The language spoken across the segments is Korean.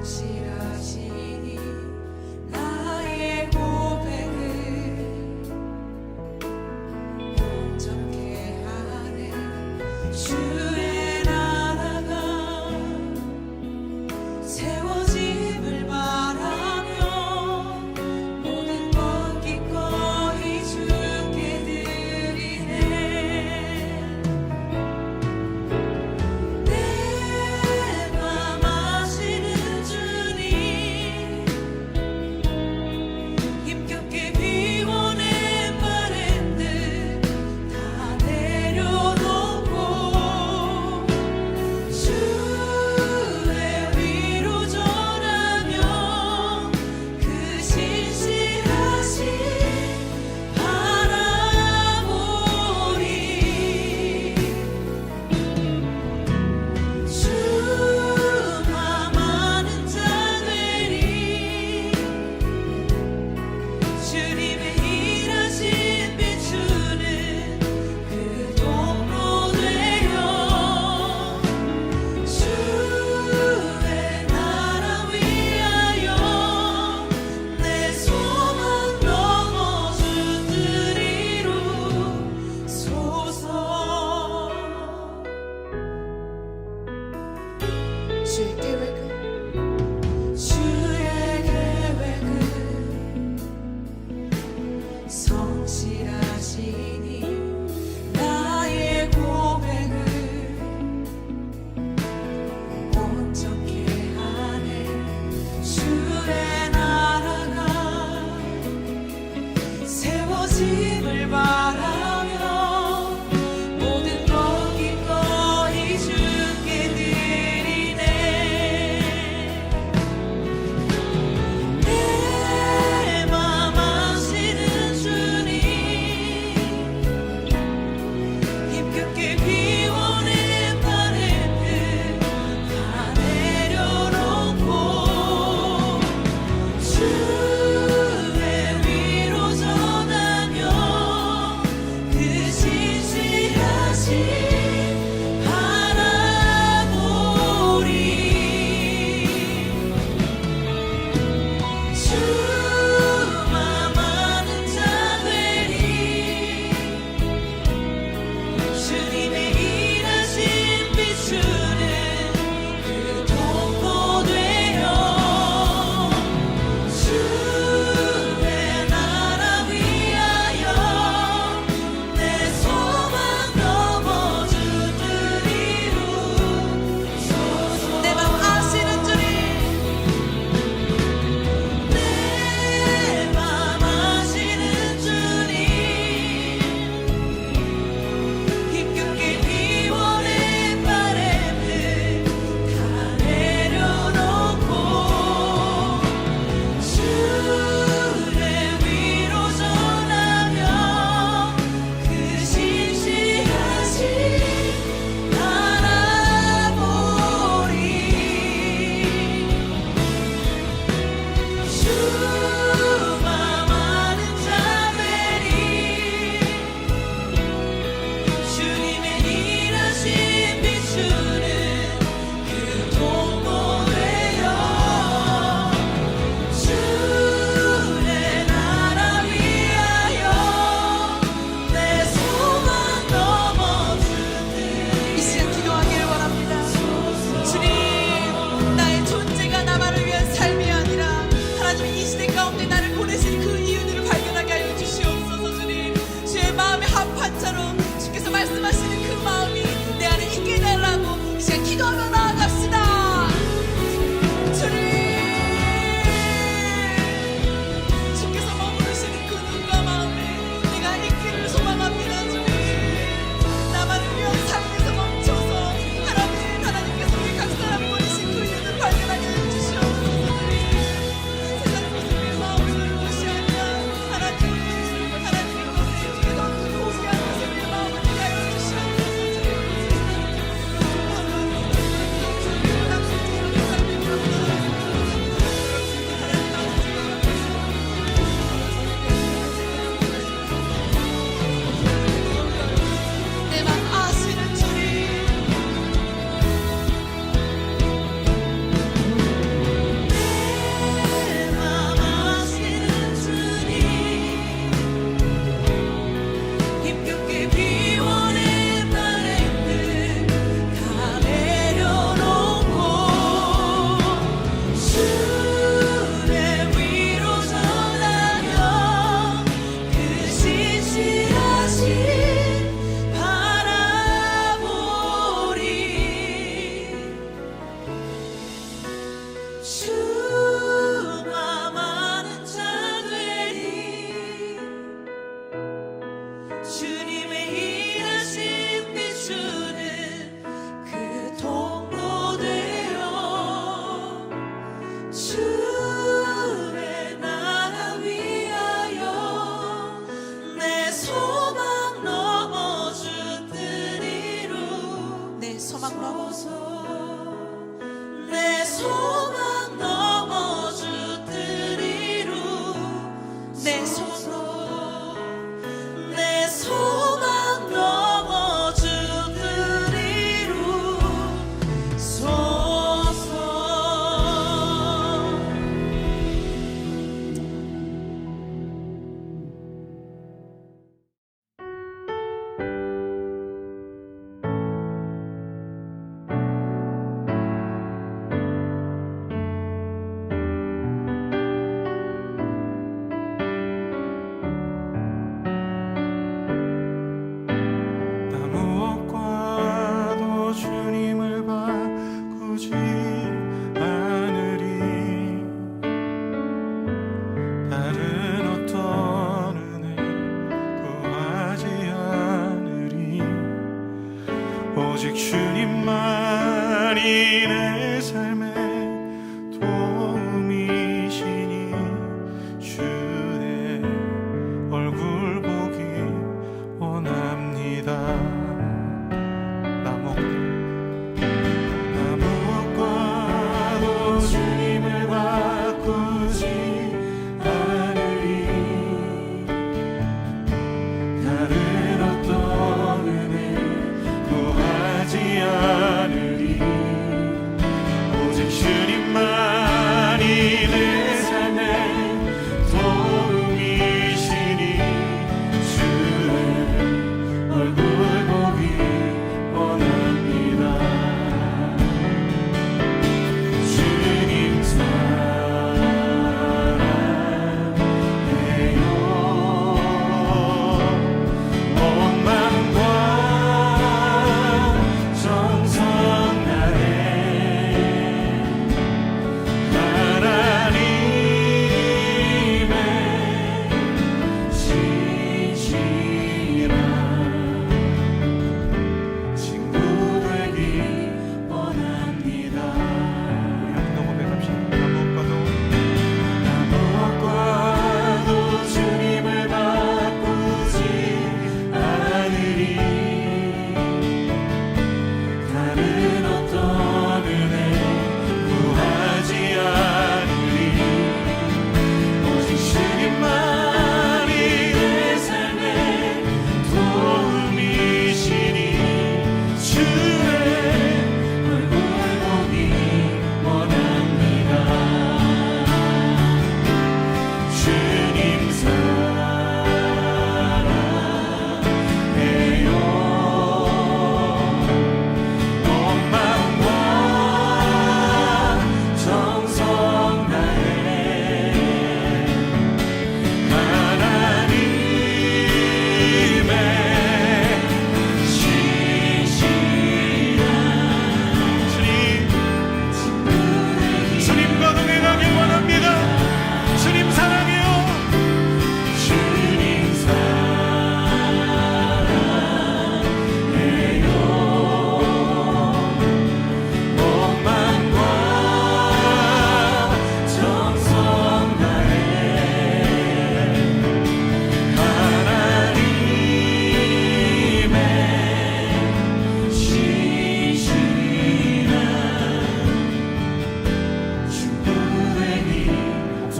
성실하시니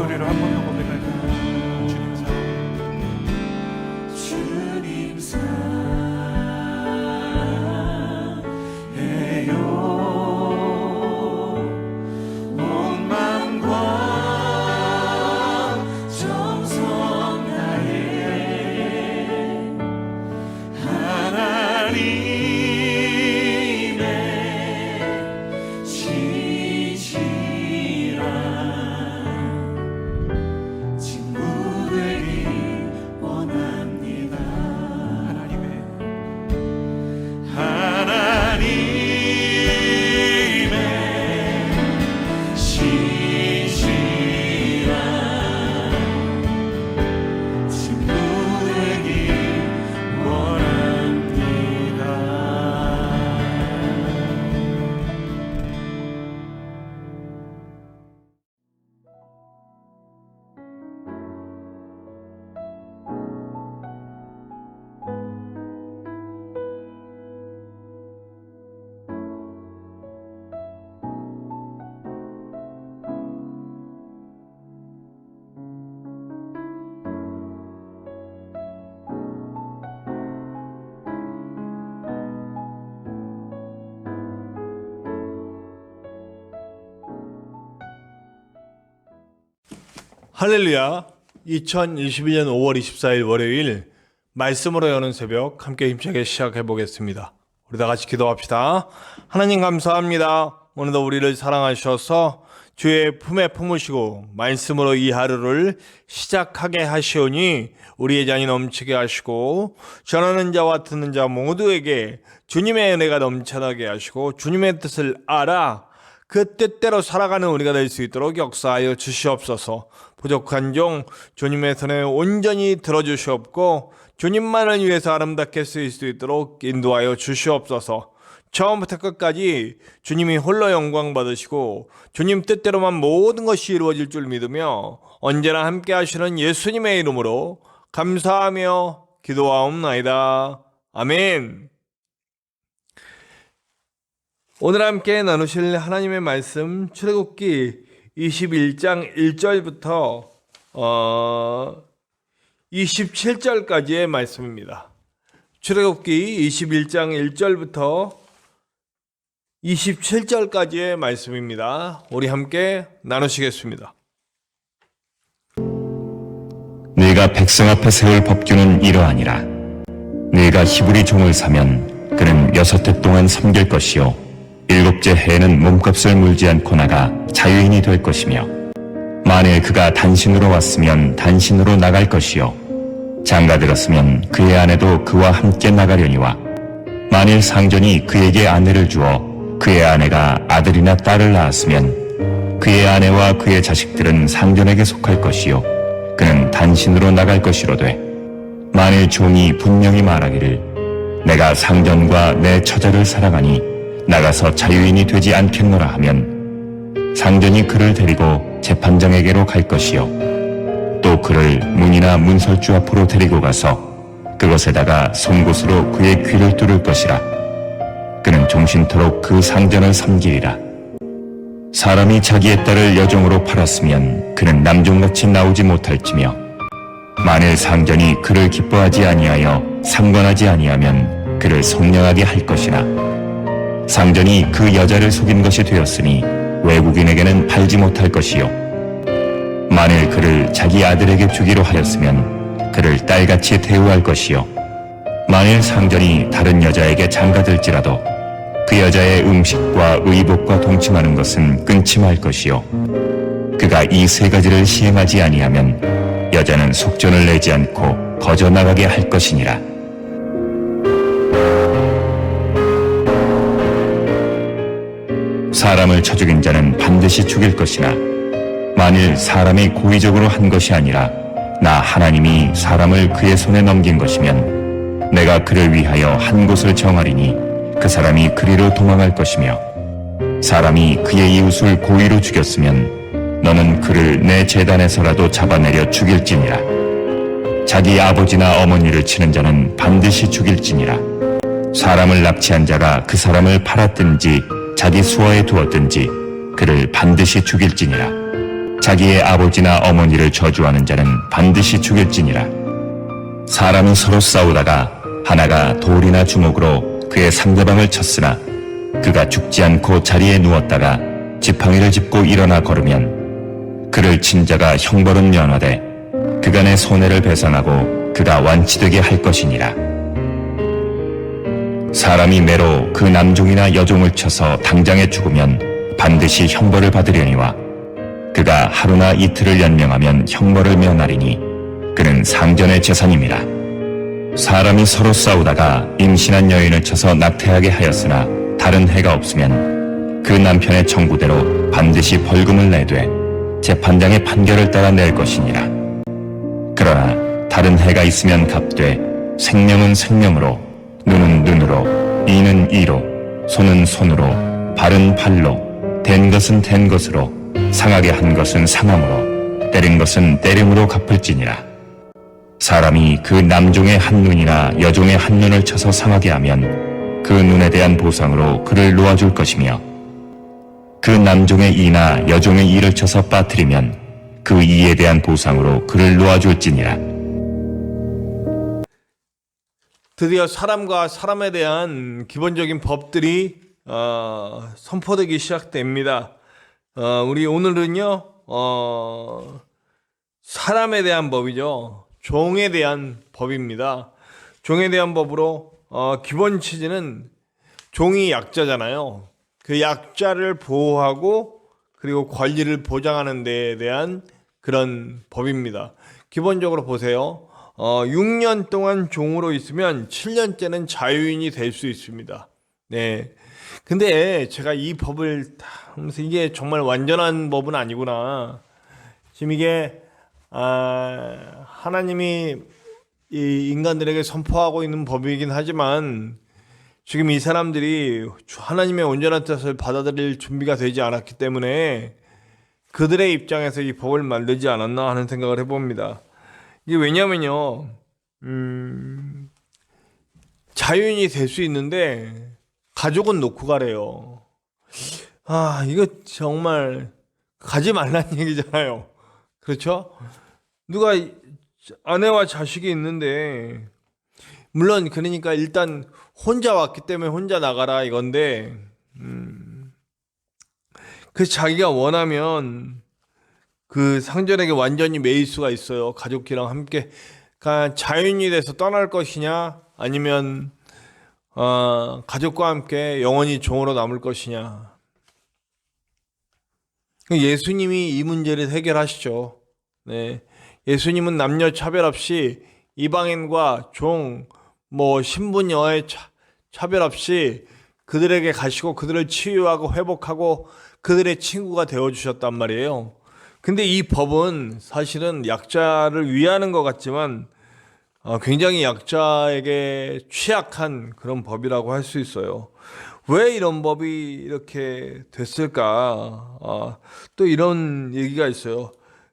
목소리로 한 번 더 고백할까요? 주님 사랑해요. 온 마음과 정성 다해 하나님의 진실한 친구 되기 원합니다. 하나님의 진실한 친구 되기 원합니다. 할렐루야. 2021년 5월 24일 월요일 말씀으로 여는 새벽 함께 힘차게 시작해 보겠습니다. 우리 다 같이 기도합시다. 하나님 감사합니다. 오늘도 우리를 사랑하셔서 주의 품에 품으시고 말씀으로 이 하루를 시작하게 하시오니 우리의 잔이 넘치게 하시고 전하는 자와 듣는 자 모두에게 주님의 은혜가 넘쳐나게 하시고 주님의 뜻을 알아 그 뜻대로 살아가는 우리가 될 수 있도록 역사하여 주시옵소서. 부족한 종 주님의 손에 온전히 들어주시옵고 주님만을 위해서 아름답게 쓰일 수 있도록 인도하여 주시옵소서. 처음부터 끝까지 주님이 홀로 영광 받으시고 주님 뜻대로만 모든 것이 이루어질 줄 믿으며 언제나 함께 하시는 예수님의 이름으로 감사하며 기도하옵나이다. 아멘. 오늘 함께 나누실 하나님의 말씀 출애굽기 21장 1절부터 27절까지의 말씀입니다. 출애굽기 21장 1절부터 27절까지의 말씀입니다. 우리 함께 나누시겠습니다. 네가 백성 앞에 세울 법규는 이러하니라. 네가 히브리 종을 사면 그는 6해 동안 섬길 것이요 7째 해에는 몸값을 물지 않고 나가 자유인이 될 것이며 만일 그가 단신으로 왔으면 단신으로 나갈 것이요 장가 들었으면 그의 아내도 그와 함께 나가려니와 만일 상전이 그에게 아내를 주어 그의 아내가 아들이나 딸을 낳았으면 그의 아내와 그의 자식들은 상전에게 속할 것이요 그는 단신으로 나갈 것이로되 만일 종이 분명히 말하기를 내가 상전과 내 처자를 사랑하니 나가서 자유인이 되지 않겠노라 하면 상전이 그를 데리고 재판장에게로 갈 것이요 또 그를 문이나 문설주 앞으로 데리고 가서 그것에다가 송곳으로 그의 귀를 뚫을 것이라. 그는 종신토록 그 상전을 섬기리라. 사람이 자기의 딸을 여종으로 팔았으면 그는 남종같이 나오지 못할지며 만일 상전이 그를 기뻐하지 아니하여 상관하지 아니하면 그를 속량하게 할 것이라. 상전이 그 여자를 속인 것이 되었으니 외국인에게는 팔지 못할 것이요 만일 그를 자기 아들에게 주기로 하였으면 그를 딸같이 대우할 것이요 만일 상전이 다른 여자에게 장가들지라도 그 여자의 음식과 의복과 동침하는 것은 끊지 말 것이요 그가 이 3가지를 시행하지 아니하면 여자는 속전을 내지 않고 거저 나가게 할 것이니라. 사람을 쳐 죽인 자는 반드시 죽일 것이나 만일 사람이 고의적으로 한 것이 아니라 나 하나님이 사람을 그의 손에 넘긴 것이면 내가 그를 위하여 한 곳을 정하리니 그 사람이 그리로 도망할 것이며 사람이 그의 이웃을 고의로 죽였으면 너는 그를 내 제단에서라도 잡아내려 죽일지니라. 자기 아버지나 어머니를 치는 자는 반드시 죽일지니라. 사람을 납치한 자가 그 사람을 팔았든지 자기 수하에 두었든지 그를 반드시 죽일지니라. 자기의 아버지나 어머니를 저주하는 자는 반드시 죽일지니라. 사람이 서로 싸우다가 하나가 돌이나 주먹으로 그의 상대방을 쳤으나 그가 죽지 않고 자리에 누웠다가 지팡이를 짚고 일어나 걸으면 그를 친 자가 형벌은 면하되 그간의 손해를 배상하고 그가 완치되게 할 것이니라. 사람이 매로 그 남종이나 여종을 쳐서 당장에 죽으면 반드시 형벌을 받으려니와 그가 하루나 이틀을 연명하면 형벌을 면하리니 그는 상전의 재산임이라. 사람이 서로 싸우다가 임신한 여인을 쳐서 낙태하게 하였으나 다른 해가 없으면 그 남편의 청구대로 반드시 벌금을 내되 재판장의 판결을 따라 낼 것이니라. 그러나 다른 해가 있으면 갚되 생명은 생명으로, 눈은 눈으로, 이는 이로, 손은 손으로, 발은 발로, 된 것은 된 것으로, 상하게 한 것은 상함으로, 때린 것은 때림으로 갚을지니라. 사람이 그 남종의 한 눈이나 여종의 한 눈을 쳐서 상하게 하면 그 눈에 대한 보상으로 그를 놓아줄 것이며 그 남종의 이나 여종의 이를 쳐서 빠뜨리면 그 이에 대한 보상으로 그를 놓아줄지니라. 드디어 사람과 사람에 대한 기본적인 법들이 선포되기 시작됩니다. 우리 오늘은요 사람에 대한 법이죠. 종에 대한 법입니다. 종에 대한 법으로 기본 취지는 종이 약자잖아요. 그 약자를 보호하고 그리고 권리를 보장하는 데에 대한 그런 법입니다. 기본적으로 보세요. 6년 동안 종으로 있으면 7년째는 자유인이 될 수 있습니다. 네. 근데 제가 이 법을 하면서 이게 정말 완전한 법은 아니구나. 지금 이게 하나님이 이 인간들에게 선포하고 있는 법이긴 하지만 지금 이 사람들이 하나님의 온전한 뜻을 받아들일 준비가 되지 않았기 때문에 그들의 입장에서 이 법을 만들지 않았나 하는 생각을 해봅니다. 이게 왜냐면요, 자유인이 될 수 있는데 가족은 놓고 가래요. 이거 정말 가지 말란 얘기잖아요. 그렇죠? 누가 아내와 자식이 있는데, 물론 그러니까 일단 혼자 왔기 때문에 혼자 나가라 이건데, 그 자기가 원하면 그 상전에게 완전히 매일 수가 있어요. 가족이랑 함께. 그러니까 자유인이 돼서 떠날 것이냐 아니면 가족과 함께 영원히 종으로 남을 것이냐. 예수님이 이 문제를 해결하시죠. 네. 예수님은 남녀 차별 없이 이방인과 종, 신분 여의 차별 없이 그들에게 가시고 그들을 치유하고 회복하고 그들의 친구가 되어주셨단 말이에요. 근데 이 법은 사실은 약자를 위하는 것 같지만 굉장히 약자에게 취약한 그런 법이라고 할 수 있어요. 왜 이런 법이 이렇게 됐을까? 또 이런 얘기가 있어요.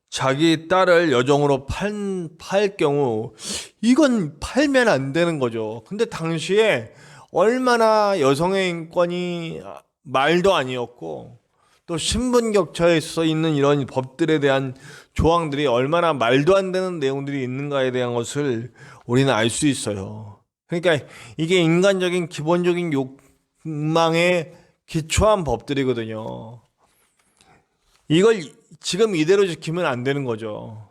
자기 딸을 여종으로 팔 경우 이건 팔면 안 되는 거죠. 근데 당시에 얼마나 여성의 인권이 말도 아니었고 또 신분격차에 써 있는 이런 법들에 대한 조항들이 얼마나 말도 안 되는 내용들이 있는가에 대한 것을 우리는 알 수 있어요. 그러니까 이게 인간적인 기본적인 욕망에 기초한 법들이거든요. 이걸 지금 이대로 지키면 안 되는 거죠.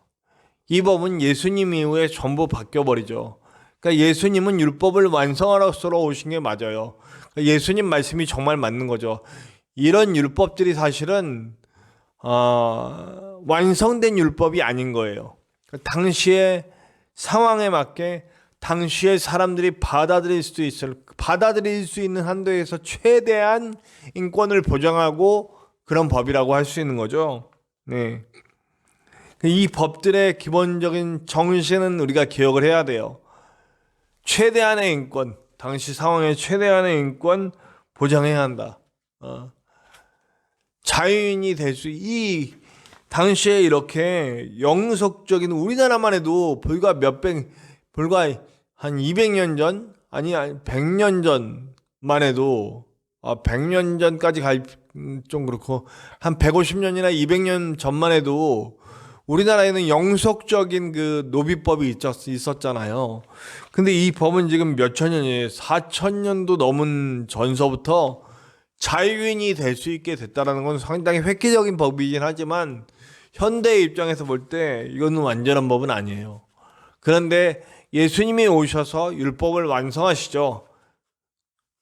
이 법은 예수님 이후에 전부 바뀌어버리죠. 그러니까 예수님은 율법을 완성하러 오신 게 맞아요. 그러니까 예수님 말씀이 정말 맞는 거죠. 이런 율법들이 사실은 완성된 율법이 아닌 거예요. 당시의 상황에 맞게 당시의 사람들이 받아들일 수 있는 한도에서 최대한 인권을 보장하고 그런 법이라고 할 수 있는 거죠. 네. 이 법들의 기본적인 정신은 우리가 기억을 해야 돼요. 최대한의 인권, 당시 상황에 최대한의 인권 보장해야 한다. 자유인이 될 수, 이 당시에 이렇게 영속적인 우리나라만 해도 불과 한 200년 전, 아니 100년 전만 해도 100년 전까지 갈 좀 그렇고 한 150년이나 200년 전만 해도 우리나라에는 영속적인 그 노비법이 있었잖아요. 근데 이 법은 지금 몇천 년이 4,000년도 넘은 전서부터 자유인이 될 수 있게 됐다라는 건 상당히 획기적인 법이긴 하지만 현대의 입장에서 볼 때 이거는 완전한 법은 아니에요. 그런데 예수님이 오셔서 율법을 완성하시죠.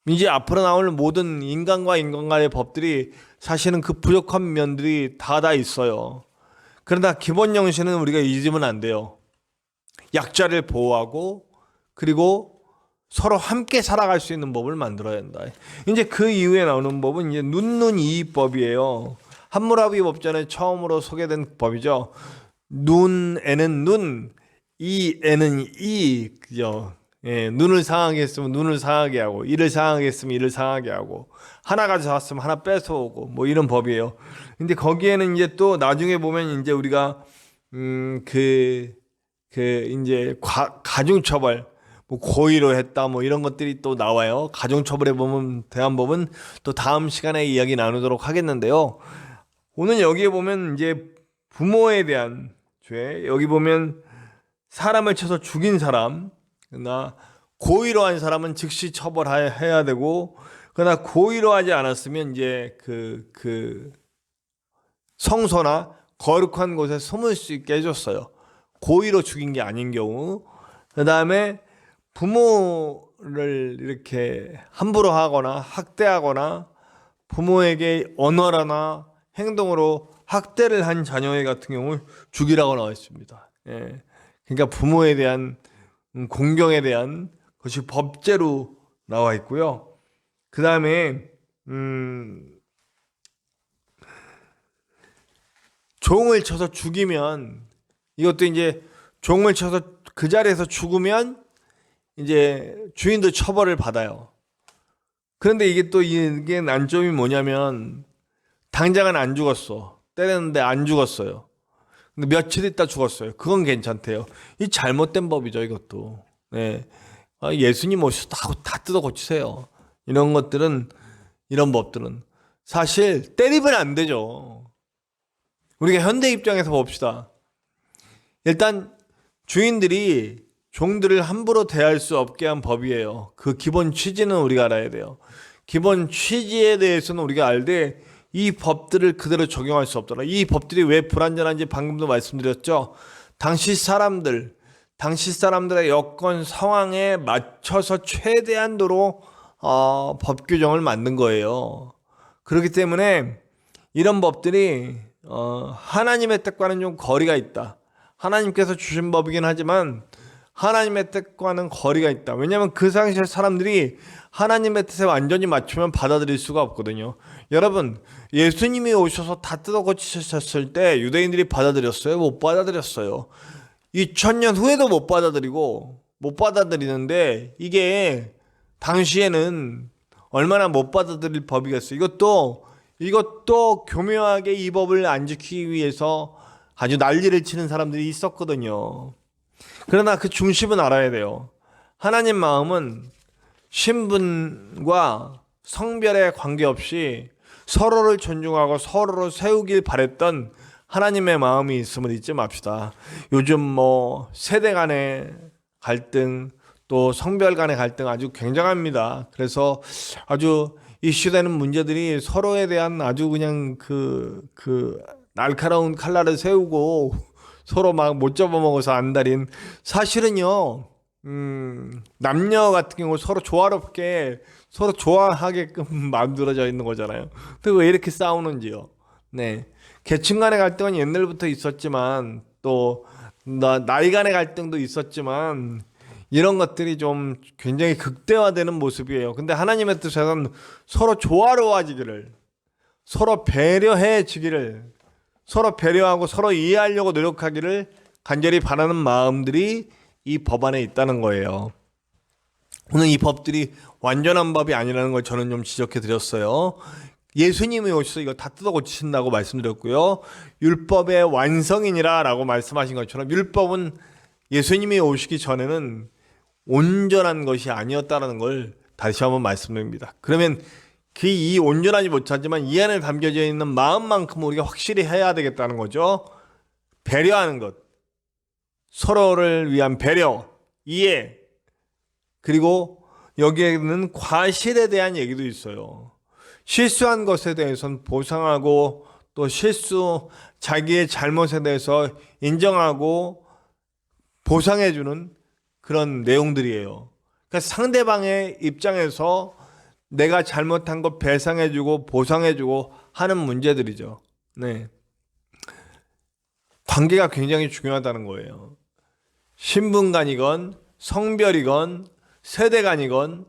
이제 앞으로 나올 모든 인간과 인간 간의 법들이 사실은 그 부족한 면들이 다 있어요. 그러나 기본 정신은 우리가 잊으면 안 돼요. 약자를 보호하고 그리고 서로 함께 살아갈 수 있는 법을 만들어야 한다. 이제 그 이후에 나오는 법은 이제 눈이법이에요. 함무라비 법전에 처음으로 소개된 법이죠. 눈에는 눈, 이에는 이, 그죠? 예, 눈을 상하게 했으면 눈을 상하게 하고, 이를 상하게 했으면 이를 상하게 하고, 하나 가져왔으면 하나 뺏어오고, 뭐 이런 법이에요. 근데 거기에는 이제 또 나중에 보면 이제 우리가, 이제 가중처벌, 뭐 고의로 했다, 뭐 이런 것들이 또 나와요. 가중처벌에 보면, 대한 법은 또 다음 시간에 이야기 나누도록 하겠는데요. 오늘 여기에 보면 이제 부모에 대한 죄, 여기 보면 사람을 쳐서 죽인 사람, 그러나 고의로 한 사람은 즉시 처벌해야 되고, 그러나 고의로 하지 않았으면 이제 그 성소나 거룩한 곳에 숨을 수 있게 해줬어요. 고의로 죽인 게 아닌 경우. 그 다음에 부모를 이렇게 함부로 하거나 학대하거나 부모에게 언어나 행동으로 학대를 한 자녀의 같은 경우 죽이라고 나와 있습니다. 예. 그러니까 부모에 대한 공경에 대한 것이 법제로 나와 있고요. 그 다음에 종을 쳐서 죽이면 이것도 이제 종을 쳐서 그 자리에서 죽으면 이제 주인도 처벌을 받아요. 그런데 이게 또 이게 난점이 뭐냐면 당장은 안 죽었어. 때렸는데 안 죽었어요. 근데 며칠 있다 죽었어요. 그건 괜찮대요. 이 잘못된 법이죠, 이것도. 네. 예수님 오셔서 다 뜯어 고치세요. 이런 것들은, 이런 법들은. 사실, 때리면 안 되죠. 우리가 현대 입장에서 봅시다. 일단, 주인들이 종들을 함부로 대할 수 없게 한 법이에요. 그 기본 취지는 우리가 알아야 돼요. 기본 취지에 대해서는 우리가 알되, 이 법들을 그대로 적용할 수 없더라. 이 법들이 왜 불완전한지 방금도 말씀드렸죠. 당시 사람들의 여건 상황에 맞춰서 최대한도로 법 규정을 만든 거예요. 그렇기 때문에 이런 법들이 하나님의 뜻과는 좀 거리가 있다. 하나님께서 주신 법이긴 하지만 하나님의 뜻과는 거리가 있다. 왜냐하면 그 당시의 사람들이 하나님의 뜻에 완전히 맞추면 받아들일 수가 없거든요. 여러분, 예수님이 오셔서 다 뜯어 고치셨을 때 유대인들이 받아들였어요? 못 받아들였어요. 2000년 후에도 못 받아들이는데 이게 당시에는 얼마나 못 받아들일 법이겠어요. 이것도 교묘하게 이 법을 안 지키기 위해서 아주 난리를 치는 사람들이 있었거든요. 그러나 그 중심은 알아야 돼요. 하나님 마음은 신분과 성별에 관계없이 서로를 존중하고 서로를 세우길 바랬던 하나님의 마음이 있음을 잊지 맙시다. 요즘 뭐 세대 간의 갈등 또 성별 간의 갈등 아주 굉장합니다. 그래서 아주 이슈되는 문제들이 서로에 대한 아주 그냥 그 날카로운 칼날을 세우고 서로 막 못 잡아먹어서 안달인, 사실은요 남녀 같은 경우 서로 조화롭게 서로 좋아하게끔 만들어져 있는 거잖아요. 근데 왜 이렇게 싸우는지요? 네, 계층 간의 갈등은 옛날부터 있었지만 또 나이 간의 갈등도 있었지만 이런 것들이 좀 굉장히 극대화되는 모습이에요. 근데 하나님의 뜻에서는 서로 조화로워지기를, 서로 배려해지기를, 서로 배려하고 서로 이해하려고 노력하기를 간절히 바라는 마음들이 이 법 안에 있다는 거예요. 오늘 이 법들이 완전한 법이 아니라는 걸 저는 좀 지적해 드렸어요. 예수님이 오셔서 이거 다 뜯어 고치신다고 말씀드렸고요. 율법의 완성이니라 라고 말씀하신 것처럼 율법은 예수님이 오시기 전에는 온전한 것이 아니었다는 걸 다시 한번 말씀드립니다. 그러면 그 이 온전하지 못하지만 이 안에 담겨져 있는 마음만큼 우리가 확실히 해야 되겠다는 거죠. 배려하는 것, 서로를 위한 배려, 이해, 그리고 여기에는 과실에 대한 얘기도 있어요. 실수한 것에 대해서는 보상하고 또 자기의 잘못에 대해서 인정하고 보상해주는 그런 내용들이에요. 그러니까 상대방의 입장에서 내가 잘못한 거 배상해주고 보상해주고 하는 문제들이죠. 네. 관계가 굉장히 중요하다는 거예요. 신분간이건 성별이건 세대간이건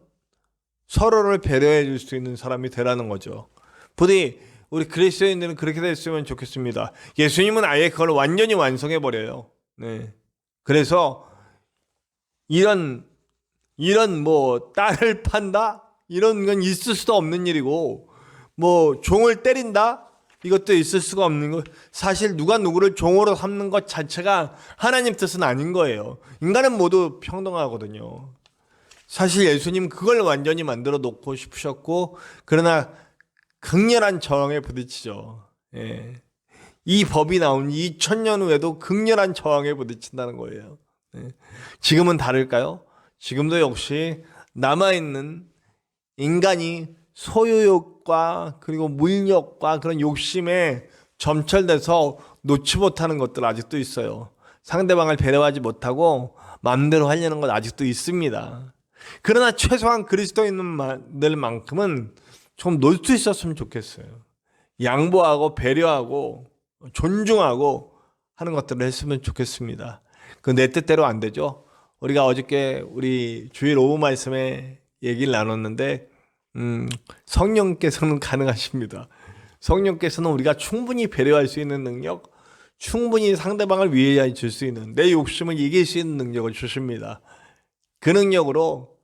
서로를 배려해 줄 수 있는 사람이 되라는 거죠. 부디 우리 그리스도인들은 그렇게 됐으면 좋겠습니다. 예수님은 아예 그걸 완전히 완성해 버려요. 네. 그래서 이런 뭐 딸을 판다 이런 건 있을 수도 없는 일이고, 뭐 종을 때린다 이것도 있을 수가 없는 거. 사실 누가 누구를 종으로 삼는 것 자체가 하나님 뜻은 아닌 거예요. 인간은 모두 평등하거든요. 사실 예수님 그걸 완전히 만들어 놓고 싶으셨고, 그러나 극렬한 저항에 부딪히죠. 예. 이 법이 나온 2000년 후에도 극렬한 저항에 부딪힌다는 거예요. 예. 지금은 다를까요? 지금도 역시 남아있는 인간이 소유욕과 그리고 물욕과 그런 욕심에 점철돼서 놓지 못하는 것들 아직도 있어요. 상대방을 배려하지 못하고 마음대로 하려는 건 아직도 있습니다. 그러나 최소한 그리스도인들만큼은 좀 놓을 수 있었으면 좋겠어요. 양보하고 배려하고 존중하고 하는 것들을 했으면 좋겠습니다. 그 내 뜻대로 안 되죠. 우리가 어저께 우리 주일 오후 말씀에 얘기를 나눴는데 성령께서는 가능하십니다. 성령께서는 우리가 충분히 배려할 수 있는 능력, 충분히 상대방을 위해 줄 수 있는, 내 욕심을 이길 수 있는 능력을 주십니다. 그 능력으로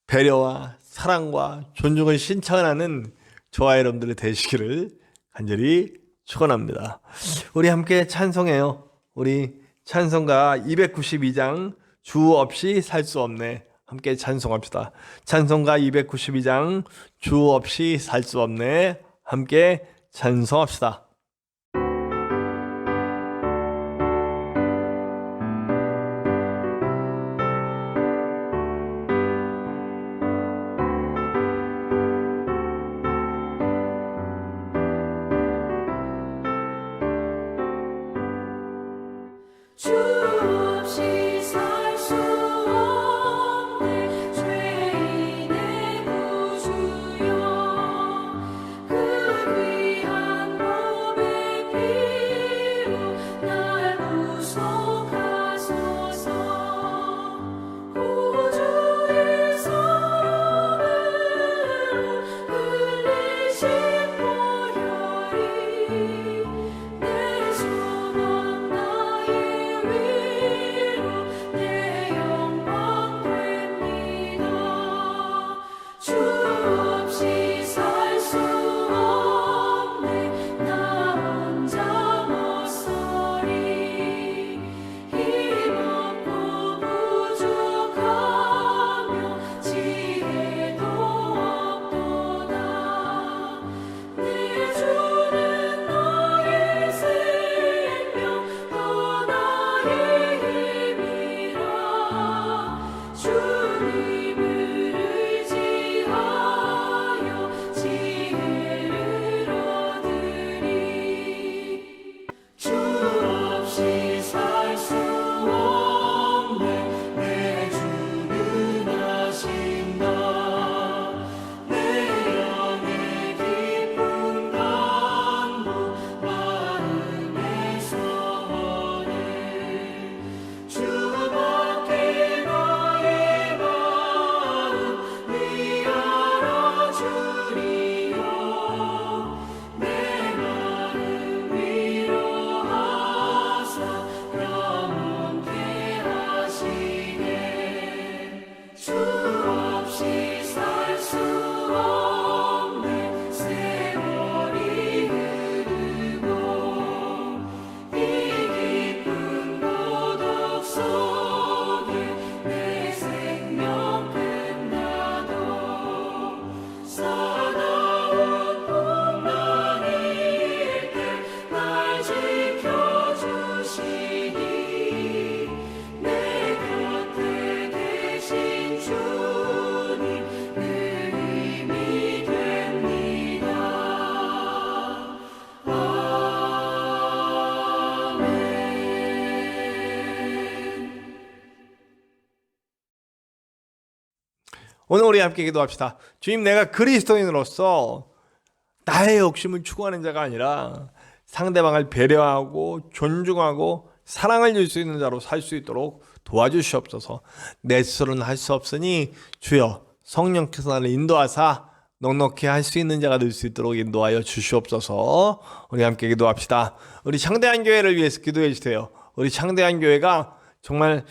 배려와 사랑과 존중을 신청하는 저와 여러분들이 되시기를 간절히 축원합니다. 우리 함께 찬송해요. 우리 찬송가 292장 주 없이 살 수 없네. 함께 찬송합시다. 찬송가 292장 주 없이 살 수 없네. 함께 찬송합시다. 주 없이 살 수 없네 죄인의 구주여 그 귀한 몸의 피로 날 구속하소서 구주의 사랑으로 흘리신 보혈이 내 소망 나의 오늘 우리 함께 기도합시다. 주님, 내가 그리스도인으로서 나의 욕심을 추구하는 자가 아니라 상대방을 배려하고 존중하고 사랑을 줄 수 있는 자로 살 수 있도록 도와주시옵소서. 내 스스로는 할 수 없으니 주여 성령께서 나를 인도하사 넉넉히 할 수 있는 자가 될 수 있도록 인도하여 주시옵소서. 우리 함께 기도합시다. 우리 창대한 교회를 위해서 기도해 주세요. 우리 창대한 교회가 정말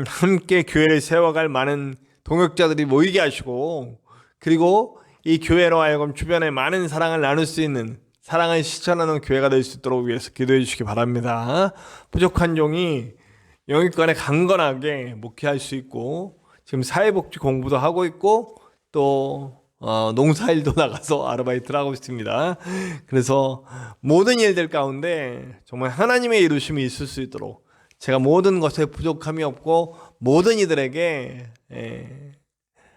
함께 교회를 세워갈 많은 동역자들이 모이게 하시고, 그리고 이 교회로 하여금 주변에 많은 사랑을 나눌 수 있는, 사랑을 실천하는 교회가 될 수 있도록 위해서 기도해 주시기 바랍니다. 부족한 종이 영육간에 강건하게 목회할 수 있고, 지금 사회복지 공부도 하고 있고, 또 농사일도 나가서 아르바이트를 하고 있습니다. 그래서 모든 일들 가운데 정말 하나님의 이루심이 있을 수 있도록, 제가 모든 것에 부족함이 없고 모든 이들에게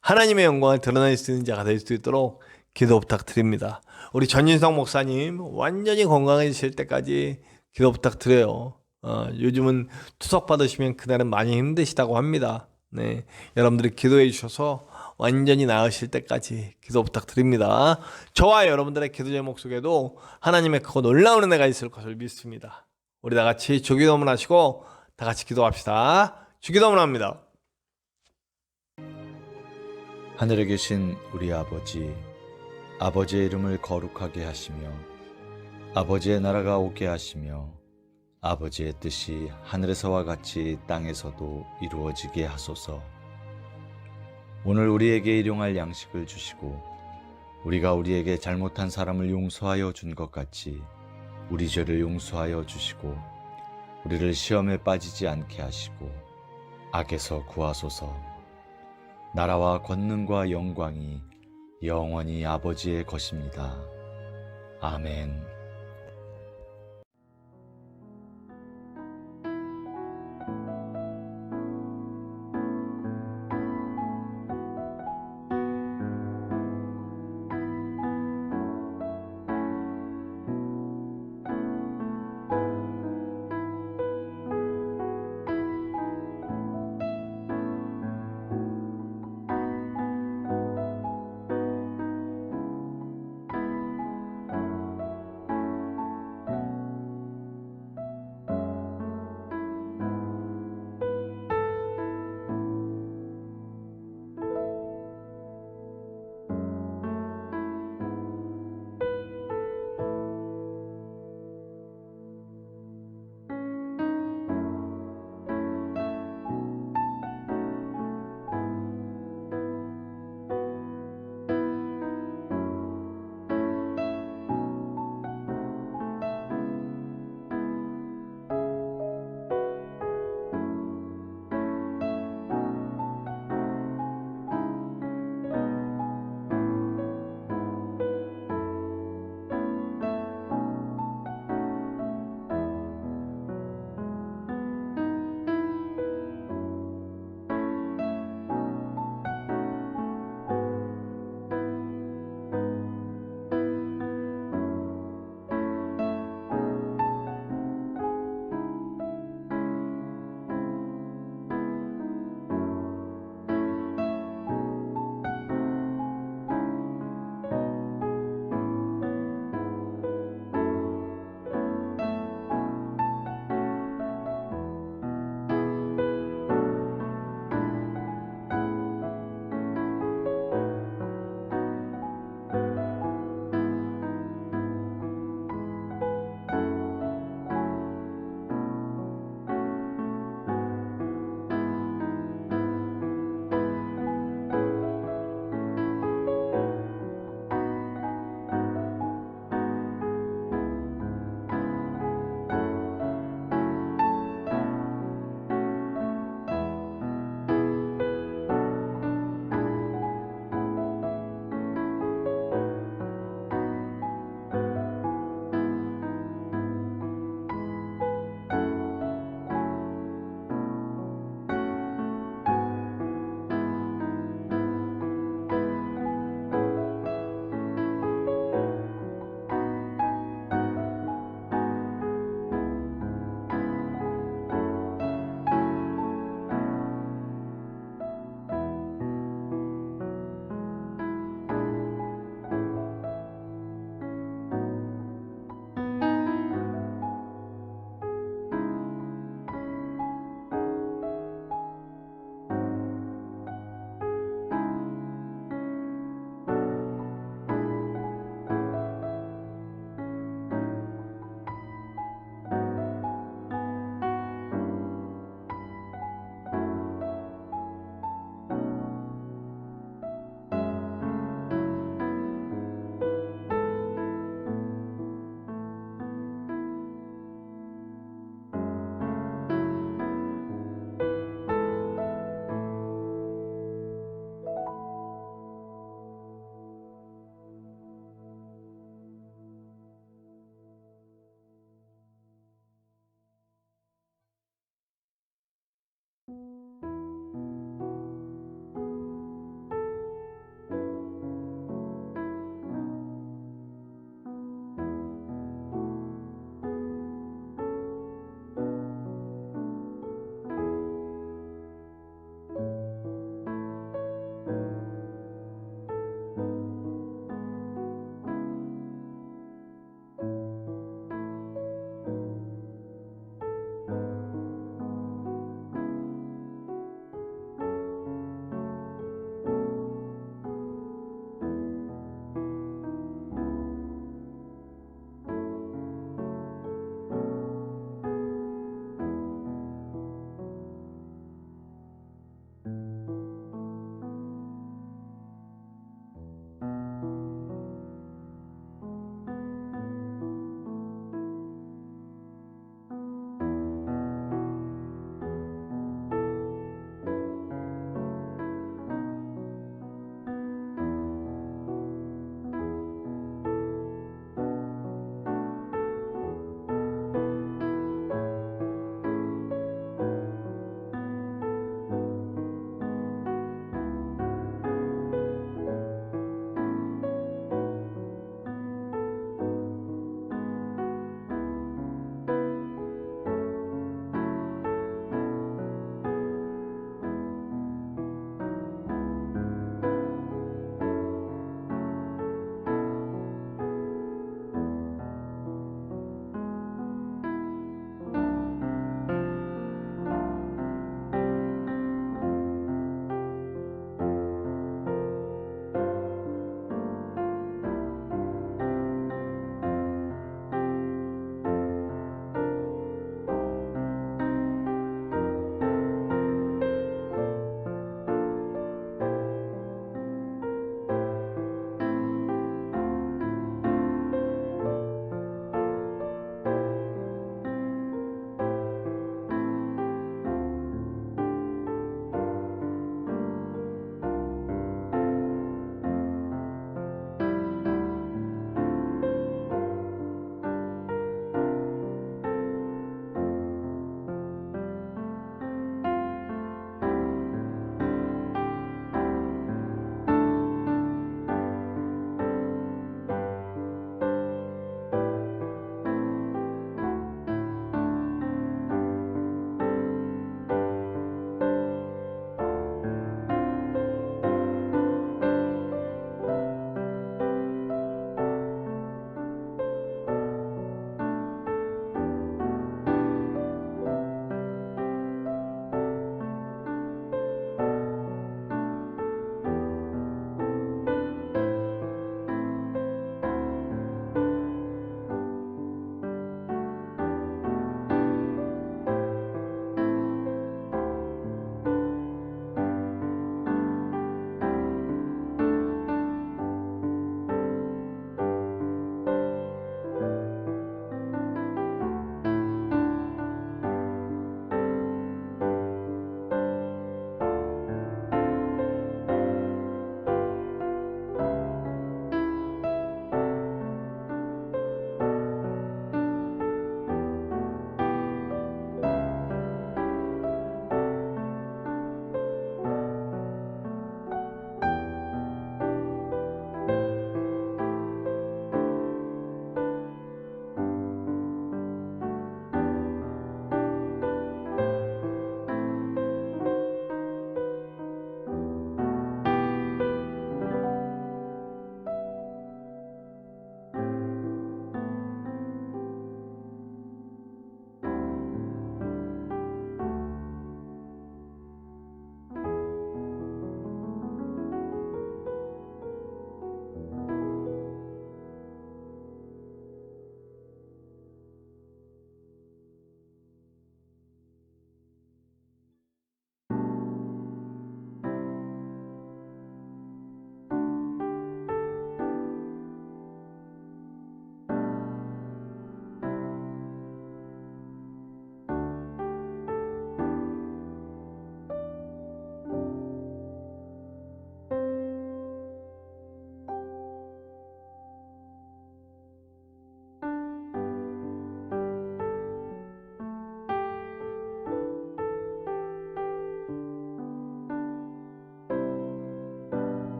하나님의 영광을 드러낼 수 있는 자가 될 수 있도록 기도 부탁드립니다. 우리 전인성 목사님 완전히 건강해지실 때까지 기도 부탁드려요. 요즘은 투석 받으시면 그날은 많이 힘드시다고 합니다. 네, 여러분들이 기도해 주셔서 완전히 나으실 때까지 기도 부탁드립니다. 저와 여러분들의 기도 제목 속에도 하나님의 크고 놀라운 은혜가 있을 것을 믿습니다. 우리 다 같이 주기도문 하시고 다 같이 기도합시다. 주기도문 합니다. 하늘에 계신 우리 아버지, 아버지의 이름을 거룩하게 하시며 아버지의 나라가 오게 하시며 아버지의 뜻이 하늘에서와 같이 땅에서도 이루어지게 하소서. 오늘 우리에게 일용할 양식을 주시고 우리가 우리에게 잘못한 사람을 용서하여 준 것 같이 우리 죄를 용서하여 주시고 우리를 시험에 빠지지 않게 하시고 악에서 구하소서. 나라와 권능과 영광이 영원히 아버지의 것입니다. 아멘.